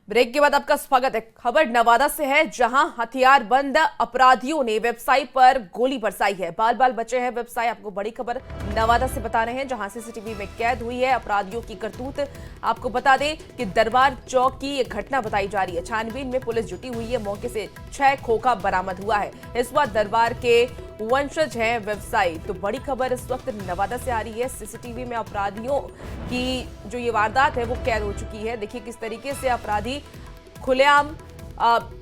Break के बाद आपका स्वागत है। खबर नवादा से है, जहां हथियारबंद अपराधियों ने व्यवसायी पर गोली बरसाई है। बाल बाल बचे हैं व्यवसायी। आपको बड़ी खबर नवादा से बता रहे हैं, जहां सीसीटीवी में कैद हुई है अपराधियों की करतूत। आपको बता दें कि दरबार चौक की एक घटना बताई जा रही है। छानबीन में पुलिस जुटी हुई है। मौके से 6 खोखा बरामद हुआ है। इस बार दरबार के वंशज हैं व्यवसायी। तो बड़ी खबर इस वक्त नवादा से आ रही है। सीसीटीवी में अपराधियों की जो ये वारदात है वो कैद हो चुकी है। देखिए किस तरीके से अपराधी खुलेआम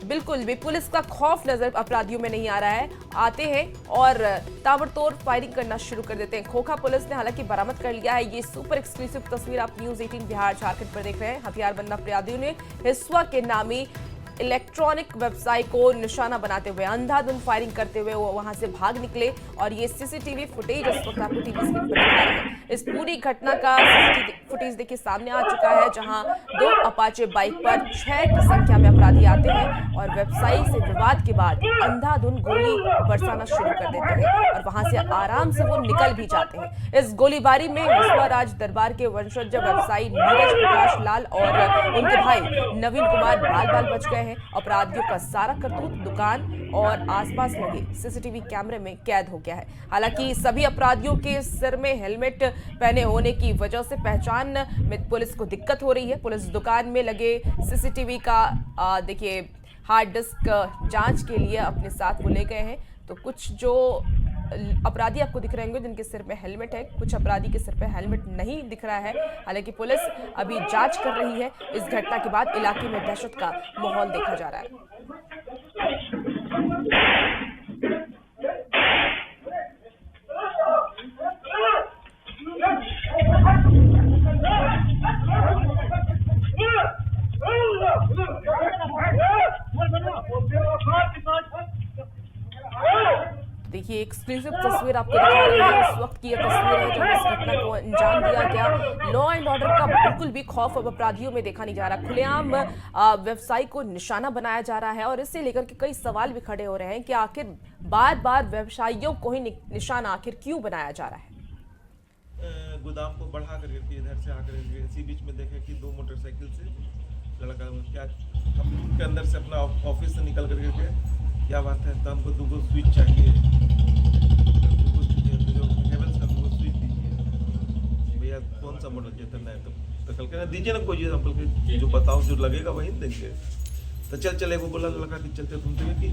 बिल्कुल भी पुलिस का खौफ नजर अपराधियों में नहीं आ रहा है। आते हैं और ताबड़तोड़ फायरिंग करना शुरू कर देते हैं। खोखा पुलिस ने हालांकि बरामद कर लिया है। ये सुपर एक्सक्लूसिव तस्वीर आप न्यूज़ 18 बिहार झारखंड पर देख रहे हैं। हथियारबंद अपराधियों ने हिस्वा के नामी इलेक्ट्रॉनिक व्यवसायी को निशाना बनाते हुए अंधाधुंध फायरिंग करते हुए वो वहां से भाग निकले। और ये सीसीटीवी फुटेज इस वक्त आपको टीवी स्क्रीन पर दिखा रहे हैं। इस पूरी घटना का सीसीटीवी फुटेज देखिए सामने आ चुका है, जहां 2 अपाचे बाइक पर 6 की संख्या में अपराधी आते हैं और व्यवसायी से विवाद के बाद अंधाधुंध गोली बरसाना शुरू कर देते हैं और वहां से आराम से वो निकल भी जाते हैं। इस गोलीबारी में हिस्वा राज दरबार के वंशज व्यवसायी नीरज प्रकाश लाल और उनके भाई नवीन कुमार बाल बाल बच गए हैं। अपराधियों का सारा करतूत दुकान और आसपास लगे सीसीटीवी कैमरे में कैद हो गया है। हालांकि सभी अपराधियों के सिर में हेलमेट पहने होने की वजह से पहचान में पुलिस को दिक्कत हो रही है। पुलिस दुकान में लगे सीसीटीवी का देखिए हार्ड डिस्क जांच के लिए अपने साथ वो ले गए हैं। तो कुछ जो अपराधी आपको दिख रहे होंगे जिनके सिर पे हेलमेट है, कुछ अपराधी के सिर पे हेलमेट नहीं दिख रहा है। हालांकि पुलिस अभी जांच कर रही है। इस घटना के बाद इलाके में दहशत का माहौल देखा जा रहा है। देखिए एक्सक्लूसिव तस्वीर आपको दिखा रहे हैं। इस वक्त की यह तस्वीर है जब इस घटना को अंजाम दिया गया। लॉ एंड ऑर्डर का बिल्कुल भी खौफ अब अपराधियों में देखा नहीं जा रहा। खुलेआम व्यवसायी को निशाना बनाया जा रहा है और इससे लेकर के कई सवाल भी खड़े हो रहे हैं कि आखिर बार बार व्यवसायियों को ही निशाना आखिर क्यों बनाया जा रहा है। गोदाम को बढ़ा करके इधर से आकर इसी बीच में देखे कि 2 मोटरसाइकिल से लड़का क्या कंपनी के अंदर से अपना ऑफिस से निकल करके क्या बात है, तो हमको 2 स्विच चाहिए, 2 स्विच दीजिए भैया। कौन सा मॉडल चाहिए? नहीं तो कल कहना दीजिए ना कोई सैंपल के, जो बताओ जो लगेगा वही देंगे। तो चले वो बोला लड़का कि चलते घूमते कि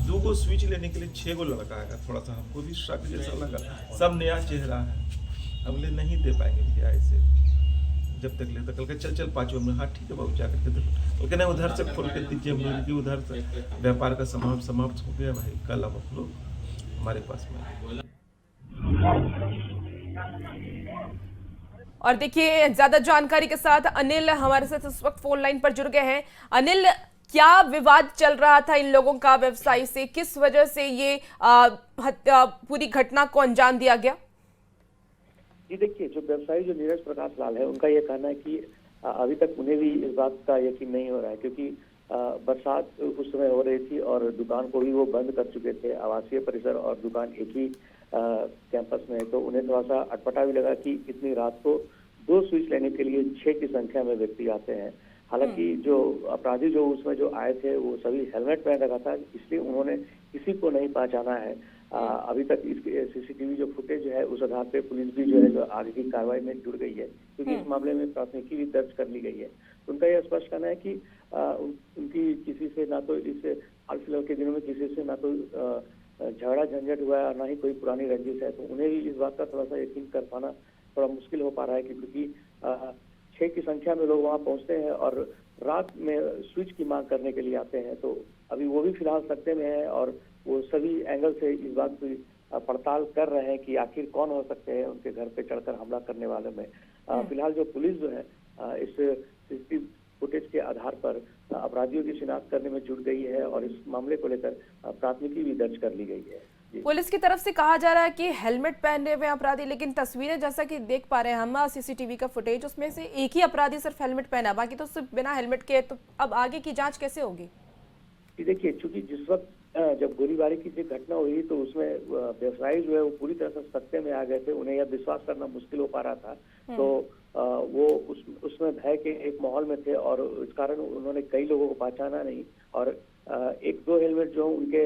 2 स्विच लेने के लिए 6 लड़का आएगा। थोड़ा सा हमको भी शक जैसा लगा, सब नया चेहरा है, हम ले नहीं दे पाएंगे भैया ऐसे जब तक ले। तो कल के चल 5 में, हाँ ठीक है बाबू जा करके देखो। तो कहना उधर से खोल के दीजिए मुझे कि उधर से व्यापार का समाप्त हो गया भाई। कल अब आप लोग हमारे पास में। और देखिए ज्यादा जानकारी के साथ अनिल हमारे साथ इस वक्त फोन लाइन पर जुड़ गए हैं। अनिल, क्या विवाद चल रहा था इन लोगों का व्यवसायी से? किस वजह से ये पूरी घटना को अंजाम दिया गया? जी देखिए, जो व्यवसायी जो नीरज प्रकाश लाल है, उनका ये कहना है कि अभी तक उन्हें भी इस बात का यकीन नहीं हो रहा है, क्योंकि बरसात उस समय हो रही थी और दुकान को भी वो बंद कर चुके थे। आवासीय परिसर और दुकान एक ही कैंपस में है, तो उन्हें थोड़ा सा अटपटा भी लगा कि इतनी रात को 2 स्विच लेने के लिए 6 की संख्या में व्यक्ति आते हैं। हालांकि जो अपराधी जो उसमें जो आए थे वो सभी हेलमेट पहन रखा था, इसलिए उन्होंने किसी को नहीं पहचाना है। अभी तक इसके सीसीटीवी जो फुटेज है उस आधार पे पुलिस भी जो है जो आगे की कार्रवाई में जुड़ गई है, क्योंकि इस मामले में प्राथमिकी भी दर्ज कर ली गई है। उनका यह स्पष्ट कहना है कि उनकी किसी से ना तो इस हाल फिलहाल के दिनों में किसी से ना तो झगड़ा झंझट हुआ है और ना ही कोई पुरानी रंजिश है। तो उन्हें भी इस बात का थोड़ा सा यकीन कर पाना थोड़ा मुश्किल हो पा रहा है, क्योंकि 6 की संख्या में लोग वहाँ पहुँचते हैं और रात में स्विच की मांग करने के लिए आते हैं। तो अभी वो भी फिलहाल सकते में है और वो सभी एंगल से इस बात की पड़ताल कर रहे हैं कि आखिर कौन हो सकते हैं उनके घर पे चढ़कर हमला करने वाले में। फिलहाल जो पुलिस जो है इस सीसीटीवी फुटेज के आधार पर अपराधियों की शिनाख्त करने में जुट गई है और इस मामले को लेकर प्राथमिकी भी दर्ज कर ली गई है। पुलिस की तरफ से कहा जा रहा है कि हेलमेट पहने हुए अपराधी, लेकिन तस्वीरें जैसा कि देख पा रहे हैं हम सीसीटीवी का फुटेज, उसमें से एक ही अपराधी सिर्फ हेलमेट पहना, बाकी तो सिर्फ बिना हेलमेट के। तो अब आगे की जांच कैसे होगी? देखिए, चूंकि जिस वक्त जब गोलीबारी की जो घटना हुई तो उसमें व्यवसायी जो है वो पूरी तरह से सत्ते में आ गए थे, उन्हें यह विश्वास करना मुश्किल हो पा रहा था। तो वो उसमें भय के एक माहौल में थे और इस कारण उन्होंने कई लोगों को पहचाना नहीं और एक दो हेलमेट जो उनके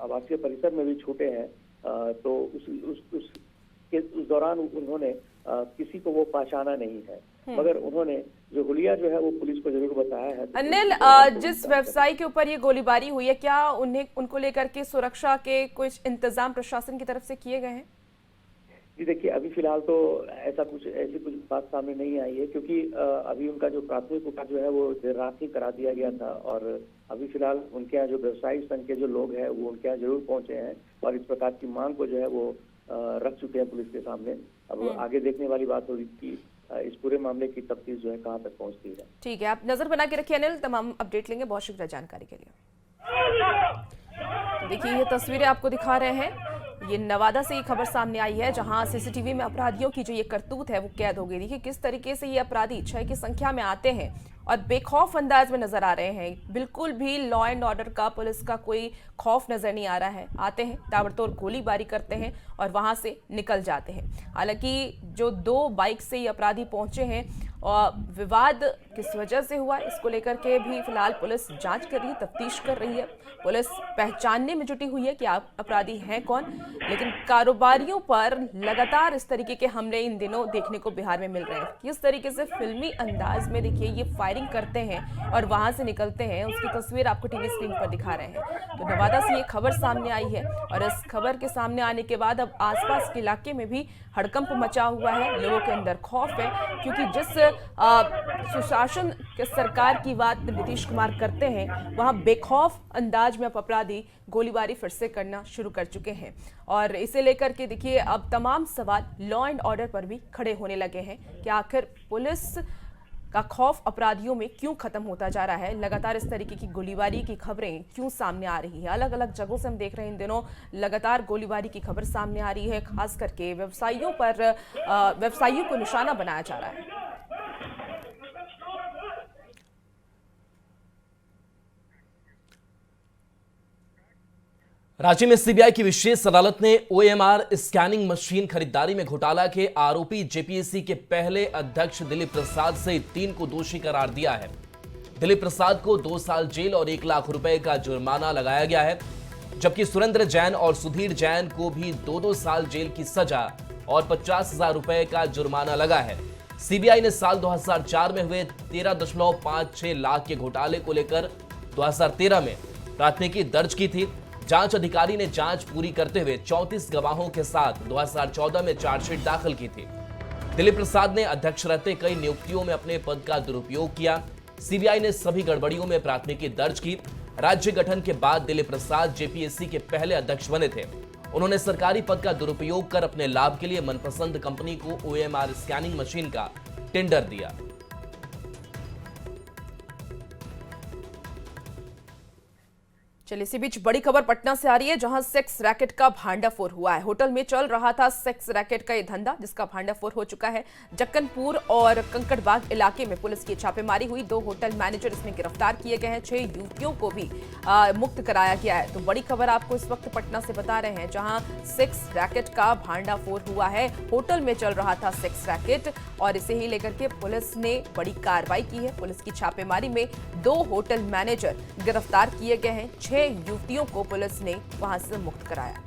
आवासीय परिसर में भी छूटे हैं। तो उस दौरान उन्होंने किसी को वो पहचाना नहीं है, मगर उन्होंने जो हुलिया जो है वो पुलिस को जरूर बताया है। अनिल, जिस व्यवसायी के ऊपर ये गोलीबारी हुई है, क्या उनको लेकर के सुरक्षा के कुछ इंतजाम प्रशासन की तरफ से किए गए हैं? जी देखिए, अभी फिलहाल तो ऐसी कुछ बात सामने नहीं आई है, क्योंकि अभी उनका जो प्राथमिक उपचार जो है वो देर रात ही करा दिया गया था और अभी फिलहाल उनके यहाँ जो व्यवसायिक संघ के जो लोग हैं वो उनके यहाँ जरूर पहुंचे हैं और इस प्रकार की मांग को जो है वो रख चुके हैं पुलिस के सामने। अब आगे देखने वाली बात होगी कि इस पूरे मामले की तफ्तीश जो है कहाँ तक पहुँचती है। ठीक है, आप नजर बना के रखिए अनिल, तमाम अपडेट लेंगे। बहुत शुक्रिया जानकारी के लिए। देखिए, ये तस्वीरें आपको दिखा रहे हैं, ये नवादा से ये खबर सामने आई है जहां सीसीटीवी में अपराधियों की जो ये करतूत है वो कैद हो गई। देखिए किस तरीके से ये अपराधी 6 की संख्या में आते हैं और बेखौफ अंदाज में नजर आ रहे हैं। बिल्कुल भी लॉ एंड ऑर्डर का, पुलिस का कोई खौफ नजर नहीं आ रहा है। आते हैं, ताबड़तोड़ गोलीबारी करते हैं और वहां से निकल जाते हैं। हालांकि जो 2 बाइक से ये अपराधी पहुंचे हैं और विवाद किस वजह से हुआ इसको लेकर के भी फिलहाल पुलिस जांच कर रही है, तफ्तीश कर रही है। पुलिस पहचानने में जुटी हुई है कि अपराधी हैं कौन, लेकिन कारोबारियों पर लगातार इस तरीके के हमले इन दिनों देखने को बिहार में मिल रहे हैं। किस तरीके से फिल्मी अंदाज में देखिए ये फायरिंग करते हैं और वहां से निकलते हैं, उसकी तस्वीर आपको टीवी स्क्रीन पर दिखा रहे हैं। तो नवादा से ये खबर सामने आई है और इस खबर के सामने आने के बाद अब आसपास के इलाके में भी हड़कंप मचा हुआ है, लोगों के अंदर खौफ है, क्योंकि जिस सुशासन के सरकार की बात नीतीश कुमार करते हैं वहां बेखौफ अंदाज में अब अपराधी गोलीबारी फिर से करना शुरू कर चुके हैं। और इसे लेकर के देखिए अब तमाम सवाल लॉ एंड ऑर्डर पर भी खड़े होने लगे हैं कि आखिर पुलिस का खौफ अपराधियों में क्यों खत्म होता जा रहा है। लगातार इस तरीके की गोलीबारी की खबरें क्यों सामने आ रही है। अलग अलग जगहों से हम देख रहे हैं इन दिनों लगातार गोलीबारी की खबर सामने आ रही है, खास करके व्यवसायियों को निशाना बनाया जा रहा है। रांची में सीबीआई की विशेष अदालत ने ओएमआर स्कैनिंग मशीन खरीदारी में घोटाला के आरोपी जेपीएससी के पहले अध्यक्ष दिलीप प्रसाद सहित 3 को दोषी करार दिया है। दिलीप प्रसाद को 2 साल जेल और 1 लाख रुपए का जुर्माना लगाया गया है, जबकि सुरेंद्र जैन और सुधीर जैन को भी 2-2 साल जेल की सजा और 50,000 रुपए का जुर्माना लगा है। सीबीआई ने साल 2004 में हुए 13.56 लाख के घोटाले को लेकर 2013 में प्राथमिकी दर्ज की थी। जांच अधिकारी ने जांच पूरी करते हुए 34 गवाहों के साथ 2014 में चार्जशीट दाखिल की थी। दिलीप प्रसाद ने अध्यक्ष रहते कई नियुक्तियों में अपने पद का दुरुपयोग किया। सीबीआई ने सभी गड़बड़ियों में प्राथमिकी दर्ज की। राज्य गठन के बाद दिलीप प्रसाद जेपीएससी के पहले अध्यक्ष बने थे। उन्होंने सरकारी पद का दुरुपयोग कर अपने लाभ के लिए मनपसंद कंपनी को ओएमआर स्कैनिंग मशीन का टेंडर दिया। चलिए, इसी बीच बड़ी खबर पटना से आ रही है जहां सेक्स रैकेट का भांडाफोड़ हुआ है। होटल में चल रहा था सेक्स रैकेट का ये धंधा, जिसका भांडाफोड़ हो चुका है। जक्कनपुर और कंकड़बाग इलाके में पुलिस की छापेमारी हुई। 2 होटल मैनेजर इसमें गिरफ्तार किए गए हैं। 6 युवतियों को भी मुक्त कराया गया है। तो बड़ी खबर आपको इस वक्त पटना से बता रहे हैं जहां सेक्स रैकेट का भांडाफोड़ हुआ है। होटल में चल रहा था सेक्स रैकेट और इसे ही लेकर के पुलिस ने बड़ी कार्रवाई की है। पुलिस की छापेमारी में 2 होटल मैनेजर गिरफ्तार किए गए हैं। 6 युवतियों को पुलिस ने वहां से मुक्त कराया।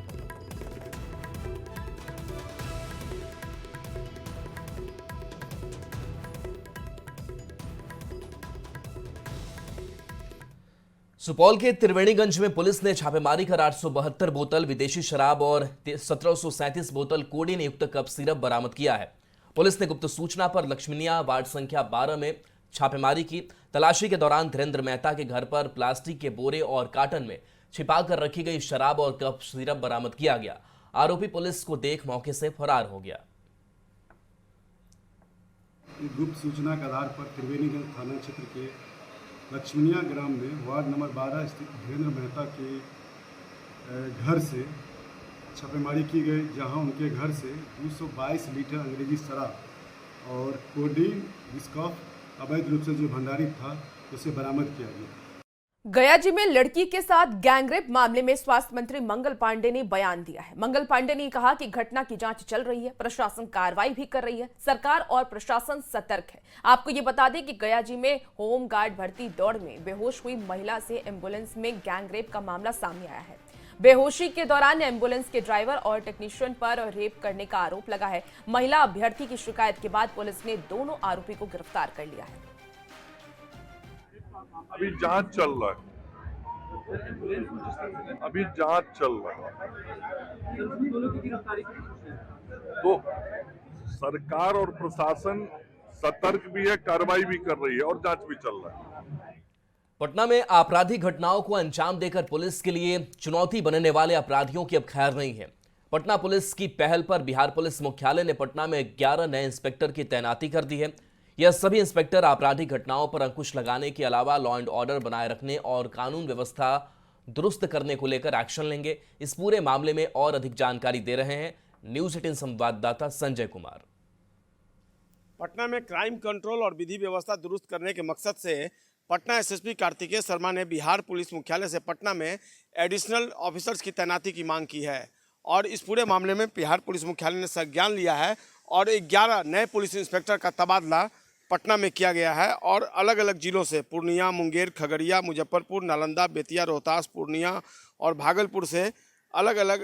सुपौल के त्रिवेणीगंज में पुलिस ने छापेमारी कर 872 बोतल विदेशी शराब और 1737 बोतल कोडीन युक्त कप सिरप बरामद किया है। पुलिस ने गुप्त सूचना पर लक्ष्मीनिया वार्ड संख्या 12 में छापेमारी की। तलाशी के दौरान धीरेन्द्र मेहता के घर पर प्लास्टिक के बोरे और कार्टन में छिपाकर रखी गई शराब और कप सिरप बरामद किया गया। आरोपी पुलिस को देख मौके से फरार हो गया। गुप्त सूचना के आधार पर त्रिवेणीगंज थाना क्षेत्र के लक्ष्मीनिया ग्राम में वार्ड नंबर 12 स्थित धीरेन्द्र मेहता के घर से छापेमारी की गई, जहां उनके घर से 222 लीटर अंग्रेजी शराब और कोडीन विस्कॉफ अवैध रूप से जो भंडारित था उसे बरामद किया गया। गयाजी में लड़की के साथ गैंगरेप मामले में स्वास्थ्य मंत्री मंगल पांडे ने बयान दिया है। मंगल पांडे ने कहा कि घटना की जांच चल रही है, प्रशासन कार्रवाई भी कर रही है, सरकार और प्रशासन सतर्क है। आपको ये बता दें कि गयाजी में होमगार्ड भर्ती दौड़ में बेहोश हुई महिला से एम्बुलेंस में गैंगरेप का मामला सामने आया है। बेहोशी के दौरान एम्बुलेंस के ड्राइवर और टेक्नीशियन पर रेप करने का आरोप लगा है। महिला अभ्यर्थी की शिकायत के बाद पुलिस ने दोनों आरोपी को गिरफ्तार कर लिया है। अभी जांच चल रहा है, तो सरकार और प्रशासन सतर्क भी है, कार्रवाई भी कर रही है और जांच भी चल रहा है। पटना में आपराधिक घटनाओं को अंजाम देकर पुलिस के लिए चुनौती बनने वाले अपराधियों की अब खैर नहीं है। पटना पुलिस की पहल पर बिहार पुलिस मुख्यालय ने पटना में 11 नए इंस्पेक्टर की तैनाती कर दी है। यह सभी इंस्पेक्टर आपराधिक घटनाओं पर अंकुश लगाने के अलावा लॉ एंड ऑर्डर बनाए रखने और कानून व्यवस्था दुरुस्त करने को लेकर एक्शन लेंगे। इस पूरे मामले में और अधिक जानकारी दे रहे हैं न्यूज 18 संवाददाता संजय कुमार। पटना में क्राइम कंट्रोल और विधि व्यवस्था दुरुस्त करने के मकसद से पटना एसएसपी कार्तिकेय शर्मा ने बिहार पुलिस मुख्यालय से पटना में एडिशनल ऑफिसर्स की तैनाती की मांग की है और इस पूरे मामले में बिहार पुलिस मुख्यालय ने संज्ञान लिया है और 11 नए पुलिस इंस्पेक्टर का तबादला पटना में किया गया है और अलग अलग जिलों से पूर्णिया, मुंगेर, खगड़िया, मुजफ्फरपुर, नालंदा, बेतिया, रोहतास, पूर्णिया और भागलपुर से अलग अलग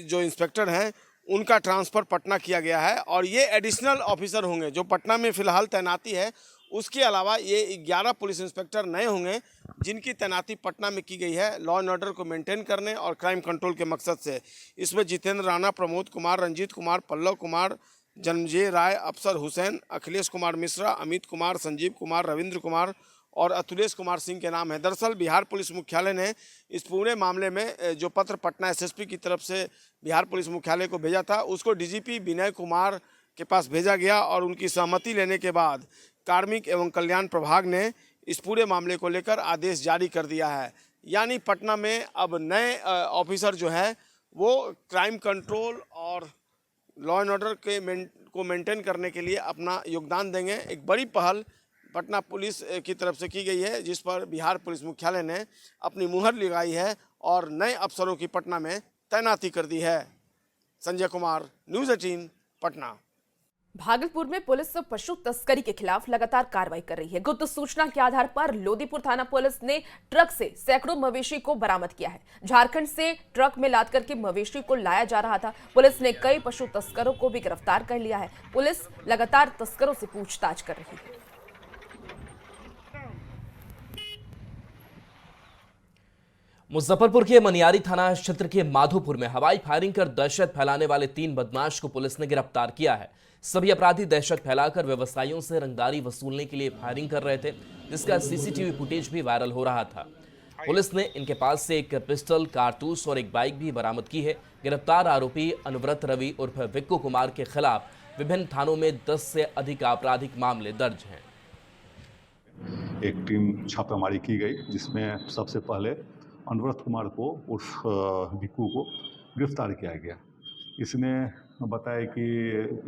जो इंस्पेक्टर हैं उनका ट्रांसफ़र पटना किया गया है और ये एडिशनल ऑफिसर होंगे जो पटना में फ़िलहाल तैनाती है। उसके अलावा ये 11 पुलिस इंस्पेक्टर नए होंगे जिनकी तैनाती पटना में की गई है लॉ एंड ऑर्डर को मेंटेन करने और क्राइम कंट्रोल के मकसद से। इसमें जितेंद्र राणा, प्रमोद कुमार, रंजीत कुमार, पल्लव कुमार, जन्मजय राय, अफसर हुसैन, अखिलेश कुमार मिश्रा, अमित कुमार, संजीव कुमार, रविंद्र कुमार और अतुलेश कुमार सिंह के नाम है। दरअसल बिहार पुलिस मुख्यालय ने इस पूरे मामले में जो पत्र पटना एसएसपी की तरफ से बिहार पुलिस मुख्यालय को भेजा था उसको डीजीपी विनय कुमार के पास भेजा गया और उनकी सहमति लेने के बाद कार्मिक एवं कल्याण प्रभाग ने इस पूरे मामले को लेकर आदेश जारी कर दिया है। यानी पटना में अब नए ऑफिसर जो है वो क्राइम कंट्रोल और लॉ एंड ऑर्डर को मेंटेन करने के लिए अपना योगदान देंगे। एक बड़ी पहल पटना पुलिस की तरफ से की गई है जिस पर बिहार पुलिस मुख्यालय ने अपनी मुहर लगाई है और नए अफसरों की पटना में तैनाती कर दी है। संजय कुमार, न्यूज़ 18 पटना। भागलपुर में पुलिस पशु तस्करी के खिलाफ लगातार कार्रवाई कर रही है। गुप्त सूचना के आधार पर लोदीपुर थाना पुलिस ने ट्रक से सैकड़ों मवेशी को बरामद किया है। झारखंड से ट्रक में लाद करके मवेशी को लाया जा रहा था। पुलिस ने कई पशु तस्करों को भी गिरफ्तार कर लिया है। पुलिस लगातार तस्करों से पूछताछ कर रही है। मुजफ्फरपुर के मनियारी थाना क्षेत्र के माधोपुर में हवाई फायरिंग कर दहशत फैलाने वाले 3 बदमाश को पुलिस ने गिरफ्तार किया है। सभी अपराधी दहशत फैलाकर व्यवसायियों से रंगदारी वसूलने के लिए फायरिंग कर रहे थे, जिसका सीसीटीवी फुटेज भी वायरल हो रहा था। पुलिस ने इनके पास से एक पिस्टल, कारतूस और एक बाइक भी बरामद की है। गिरफ्तार आरोपी अनुव्रत रवि उर्फ विक्कू कुमार के खिलाफ विभिन्न थानों में 10 से अधिक आपराधिक मामले दर्ज हैं। एक टीम छापेमारी की गई जिसमें सबसे पहले अनुव्रत कुमार को उर्फ विक्कू को गिरफ्तार किया गया। इसने बताया कि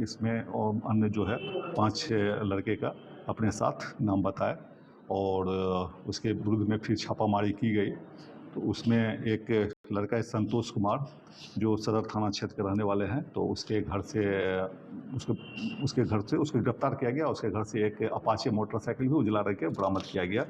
इसमें अन्य जो है 5 लड़के का अपने साथ नाम बताया और उसके विरुद्ध में फिर छापामारी की गई तो उसमें एक लड़का है संतोष कुमार जो सदर थाना क्षेत्र के रहने वाले हैं, तो उसके घर से उसको गिरफ्तार किया गया। उसके घर से एक अपाचे मोटरसाइकिल भी उजला रंग के बरामद किया गया।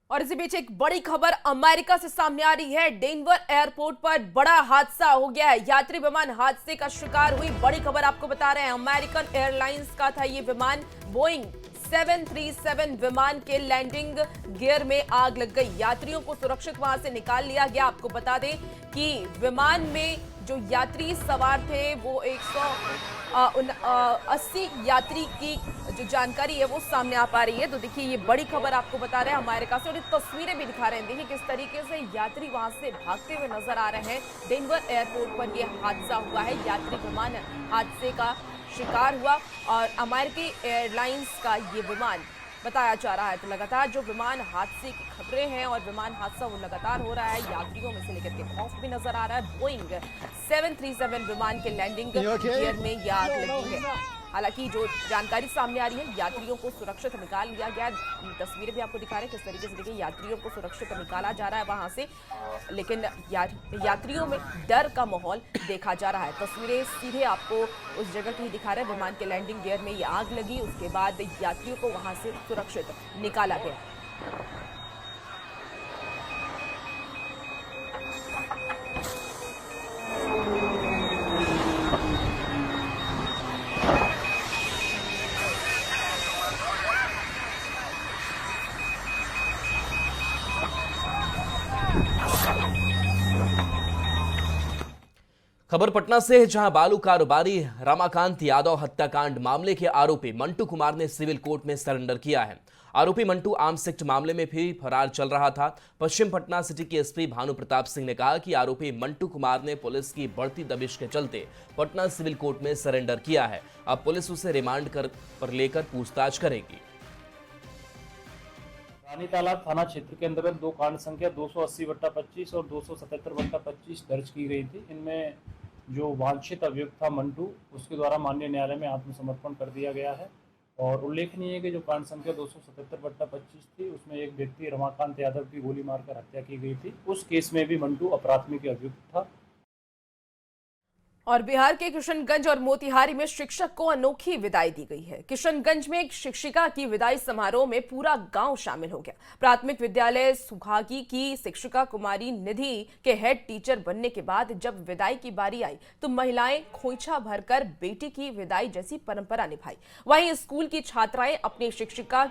और इसी बीच एक बड़ी खबर अमेरिका से सामने आ रही है। डेनवर एयरपोर्ट पर बड़ा हादसा हो गया है। यात्री विमान हादसे का शिकार हुई। बड़ी खबर आपको बता रहे हैं, अमेरिकन एयरलाइंस का था ये विमान। बोइंग 737 विमान के लैंडिंग गियर में आग लग गई। यात्रियों को सुरक्षित वहां से निकाल लिया गया। आपको बता दें कि विमान में जो यात्री सवार थे वो 180 यात्री की जो जानकारी है वो सामने आ पा रही है। तो देखिए ये बड़ी खबर आपको बता रहे हैं अमेरिका से और ये तस्वीरें भी दिखा रहे हैं। देखिए किस तरीके से यात्री वहां से भागते हुए नजर आ रहे हैं। डेनवर एयरपोर्ट पर ये हादसा हुआ है। यात्री विमान हादसे का शिकार हुआ और अमेरिकी एयरलाइंस का ये विमान बताया जा रहा है। तो लगातार जो विमान हादसे की खबरें हैं और विमान हादसा वो लगातार हो रहा है। यात्रियों में से लेकर के खौफ भी नजर आ रहा है। बोइंग 737 विमान के लैंडिंग गियर में ये आग लगी है। हालांकि जो जानकारी सामने आ रही है, यात्रियों को सुरक्षित निकाल लिया गया। तस्वीरें भी आपको दिखा रहे हैं किस तरीके से, देखिए यात्रियों को सुरक्षित निकाला जा रहा है वहां से, लेकिन यात्रियों में डर का माहौल देखा जा रहा है। तस्वीरें सीधे आपको उस जगह की दिखा रहे हैं, विमान के लैंडिंग गियर में ये आग लगी, उसके बाद यात्रियों को वहां से सुरक्षित निकाला गया। खबर पटना से है, जहां बालू कारोबारी रमाकांत यादव हत्याकांड मामले के आरोपी मंटू कुमार ने सिविल कोर्ट में सरेंडर किया है। आरोपी मंटू आर्म्स एक्ट मामले में भी फरार चल रहा था। पश्चिम पटना सिटी के एसपी भानु प्रताप सिंह ने कहा कि आरोपी मंटू कुमार ने पुलिस की बढ़ती दबिश के चलते पटना सिविल कोर्ट में सरेंडर किया है। अब पुलिस उसे रिमांड पर लेकर पूछताछ करेगी। रानी तालाब थाना क्षेत्र के अंतर्गत 2 कांड संख्या 280/25 और 277/25 दर्ज की गई थी। इनमें जो वांछित अभियुक्त था मंटू, उसके द्वारा माननीय न्यायालय में आत्मसमर्पण कर दिया गया है। और उल्लेखनीय है कि जो कांड संख्या 277/25 थी, उसमें एक व्यक्ति रमाकांत यादव की गोली मारकर हत्या की गई थी। उस केस में भी मंटू अपराधीक अभियुक्त था। और बिहार के किशनगंज और मोतिहारी में शिक्षक को अनोखी विदाई दी गई है। किशनगंज में एक शिक्षिका की विदाई समारोह में पूरा गांव शामिल हो गया। प्राथमिक विद्यालय सुघागी की शिक्षिका कुमारी निधि के हेड टीचर बनने के बाद जब विदाई की बारी आई तो महिलाएं खोइछा भरकर बेटी की विदाई जैसी परंपरा निभाई। वहीं स्कूल की छात्राएं अपनी शिक्षिका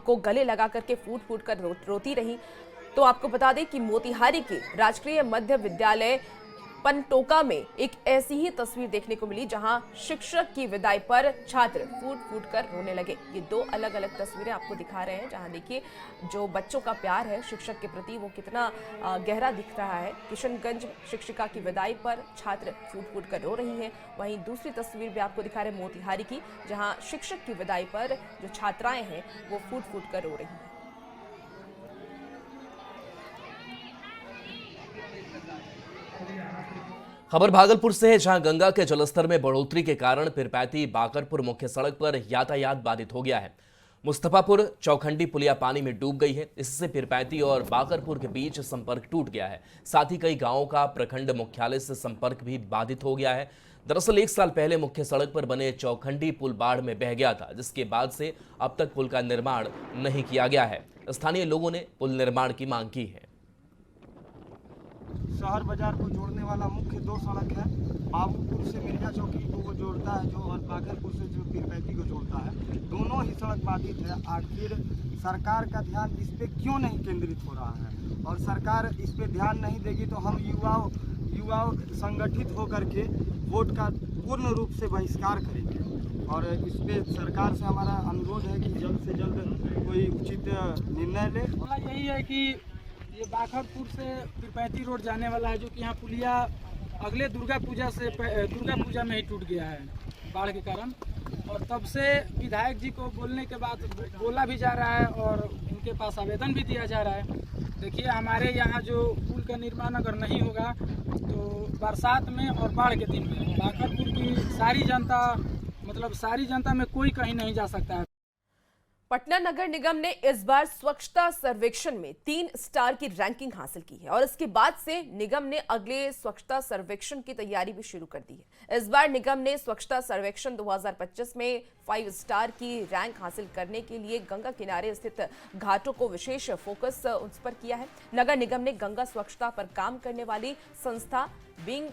को गले लगा करके फूट फूट कर रोती रही। तो आपको बता दें कि मोतिहारी के राजकीय मध्य विद्यालय पनटोका में एक ऐसी ही तस्वीर देखने को मिली, जहां शिक्षक की विदाई पर छात्र फूट फूट कर रोने लगे। ये 2 अलग अलग तस्वीरें आपको दिखा रहे हैं, जहां देखिए जो बच्चों का प्यार है शिक्षक के प्रति वो कितना गहरा दिख रहा है। किशनगंज शिक्षिका की विदाई पर छात्र फूट फूट कर रो रही हैं। वहीं दूसरी तस्वीर भी आपको दिखा रहे हैं मोतिहारी की, जहां शिक्षक की विदाई पर जो छात्राएं हैं वो फूट फूट कर रो रही हैं। खबर भागलपुर से है, जहां गंगा के जलस्तर में बढ़ोतरी के कारण पीरपैंती बाकरपुर मुख्य सड़क पर यातायात बाधित हो गया है। मुस्तफापुर चौखंडी पुलिया पानी में डूब गई है। इससे पीरपैंती और बाकरपुर के बीच संपर्क टूट गया है। साथ ही कई गांवों का प्रखंड मुख्यालय से संपर्क भी बाधित हो गया है। दरअसल 1 साल पहले मुख्य सड़क पर बने चौखंडी पुल बाढ़ में बह गया था, जिसके बाद से अब तक पुल का निर्माण नहीं किया गया है। स्थानीय लोगों ने पुल निर्माण की मांग की है। शहर बाजार को जोड़ने वाला मुख्य 2 सड़क है। बाबूपुर से मिर्जा चौकी को जोड़ता है जो, और बागरपुर से जो पीरपैंती को जोड़ता है। दोनों ही सड़क बाधित है। आखिर सरकार का ध्यान इस पे क्यों नहीं केंद्रित हो रहा है? और सरकार इस पे ध्यान नहीं देगी तो हम युवाओं संगठित होकर के वोट का पूर्ण रूप से बहिष्कार करेंगे। और इस पे सरकार से हमारा अनुरोध है कि जल्द से जल्द कोई उचित निर्णय ले। यही है कि ये बाखरपुर से पीरपैंती रोड जाने वाला है, जो कि यहाँ पुलिया अगले दुर्गा पूजा में ही टूट गया है बाढ़ के कारण। और तब से विधायक जी को बोलने के बाद बोला भी जा रहा है और उनके पास आवेदन भी दिया जा रहा है। देखिए हमारे यहाँ जो पुल का निर्माण अगर नहीं होगा तो बरसात में और बाढ़ के दिन में बाखरपुर की सारी जनता में कोई कहीं नहीं जा सकता है। पटना नगर निगम ने इस बार स्वच्छता सर्वेक्षण में 3 स्टार की रैंकिंग हासिल की है और इसके बाद से निगम ने अगले स्वच्छता सर्वेक्षण की तैयारी भी शुरू कर दी है। इस बार निगम ने स्वच्छता सर्वेक्षण 2025 में 5 स्टार की रैंक हासिल करने के लिए गंगा किनारे स्थित घाटों को विशेष फोकस उस पर किया है। नगर निगम ने गंगा स्वच्छता पर काम करने वाली संस्था बीइंग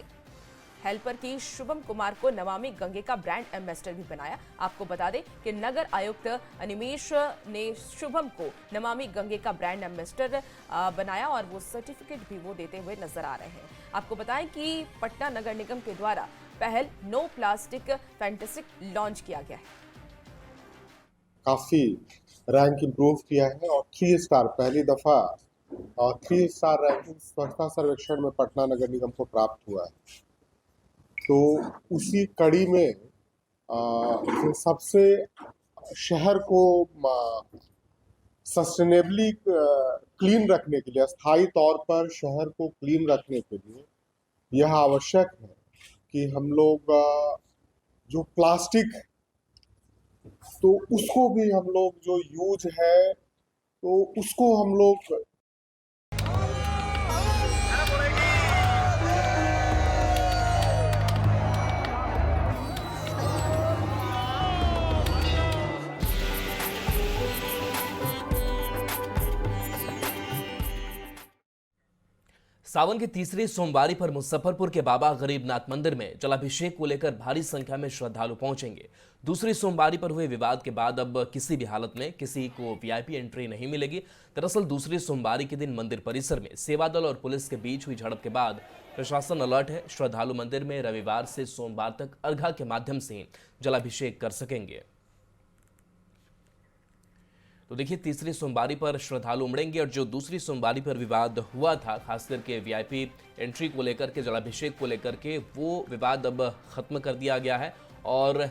हेल्पर की शुभम कुमार को नमामि गंगे का ब्रांड एम्बेसडर भी बनाया। आपको बता दें कि नगर आयुक्त अनिमेश ने शुभम को नमामि गंगे का ब्रांड एम्बेसडर बनाया और वो सर्टिफिकेट भी वो देते हुए नजर आ रहे हैं। आपको बताएं कि पटना नगर निगम के द्वारा पहल नो प्लास्टिक फैंटेस्टिक लॉन्च किया गया है। काफी रैंक इम्प्रूव किया है और 3 स्टार पहली दफा 3 स्टार रैंकिंग स्वच्छता सर्वेक्षण में पटना नगर निगम को प्राप्त हुआ है। तो उसी कड़ी में सबसे शहर को सस्टेनेबली क्लीन रखने के लिए, स्थायी तौर पर शहर को क्लीन रखने के लिए यह आवश्यक है कि हम लोग जो प्लास्टिक तो उसको भी हम लोग जो यूज है तो उसको हम लोग सावन की तीसरी सोमवारी पर मुजफ्फरपुर के बाबा गरीबनाथ मंदिर में जलाभिषेक को लेकर भारी संख्या में श्रद्धालु पहुंचेंगे। दूसरी सोमवारी पर हुए विवाद के बाद अब किसी भी हालत में किसी को वीआईपी एंट्री नहीं मिलेगी। दरअसल दूसरी सोमवारी के दिन मंदिर परिसर में सेवा दल और पुलिस के बीच हुई झड़प के बाद प्रशासन अलर्ट है। श्रद्धालु मंदिर में रविवार से सोमवार तक अर्घा के माध्यम से जलाभिषेक कर सकेंगे। तो देखिए, तीसरी सोमवारी पर श्रद्धालु उमड़ेंगे और जो दूसरी सोमवारी पर विवाद हुआ था, खास करके वीआईपी एंट्री को लेकर के, जलाभिषेक को लेकर के, वो विवाद अब खत्म कर दिया गया है और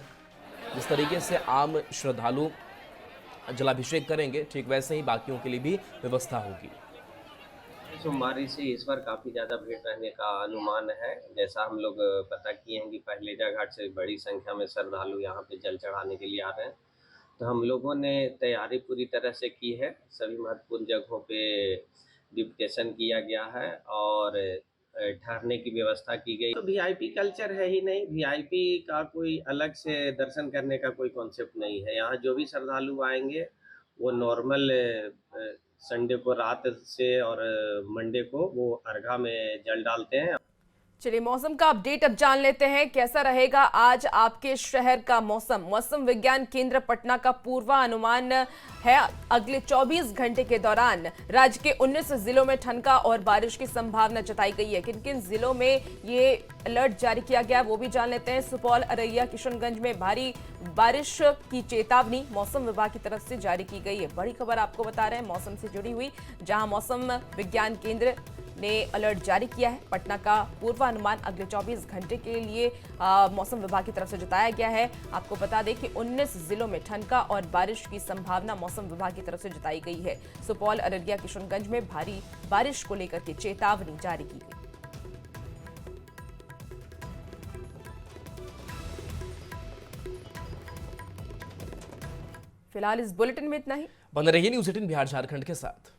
जिस तरीके से आम श्रद्धालु जलाभिषेक करेंगे, ठीक वैसे ही बाकियों के लिए भी व्यवस्था होगी। सोमवारी से इस बार काफ़ी ज़्यादा भीड़ रहने का अनुमान है। जैसा हम लोग पता किए हैं कि पहलेजा घाट से बड़ी संख्या में श्रद्धालु यहाँ पे जल चढ़ाने के लिए आ रहे हैं, तो हम लोगों ने तैयारी पूरी तरह से की है। सभी महत्वपूर्ण जगहों पे डिप्टेशन किया गया है और ठहरने की व्यवस्था की गई। तो वीआईपी कल्चर है ही नहीं, वीआईपी का कोई अलग से दर्शन करने का कोई कॉन्सेप्ट नहीं है। यहाँ जो भी श्रद्धालु आएंगे वो नॉर्मल संडे को रात से और मंडे को वो अर्घा में जल डालते हैं। चलिए, मौसम का अपडेट अब जान लेते हैं। कैसा रहेगा आज आपके शहर का मौसम? मौसम विज्ञान केंद्र पटना का पूर्वानुमान है अगले 24 घंटे के दौरान राज्य के 19 जिलों में ठनका और बारिश की संभावना जताई गई है। किन किन जिलों में ये अलर्ट जारी किया गया वो भी जान लेते हैं। सुपौल, अररिया, किशनगंज में भारी बारिश की चेतावनी मौसम विभाग की तरफ से जारी की गई है। बड़ी खबर आपको बता रहे हैं मौसम से जुड़ी हुई, जहां मौसम विज्ञान केंद्र ने अलर्ट जारी किया है। पटना का पूर्वानुमान अगले 24 घंटे के लिए मौसम विभाग की तरफ से जताया गया है। आपको बता दें कि 19 जिलों में ठनका और बारिश की संभावना मौसम विभाग की तरफ से जताई गई है। सुपौल, अररिया, किशनगंज में भारी बारिश को लेकर के चेतावनी जारी की गई। फिलहाल इस बुलेटिन में इतना ही। बने रहिए न्यूज़ 18 बिहार झारखंड के साथ।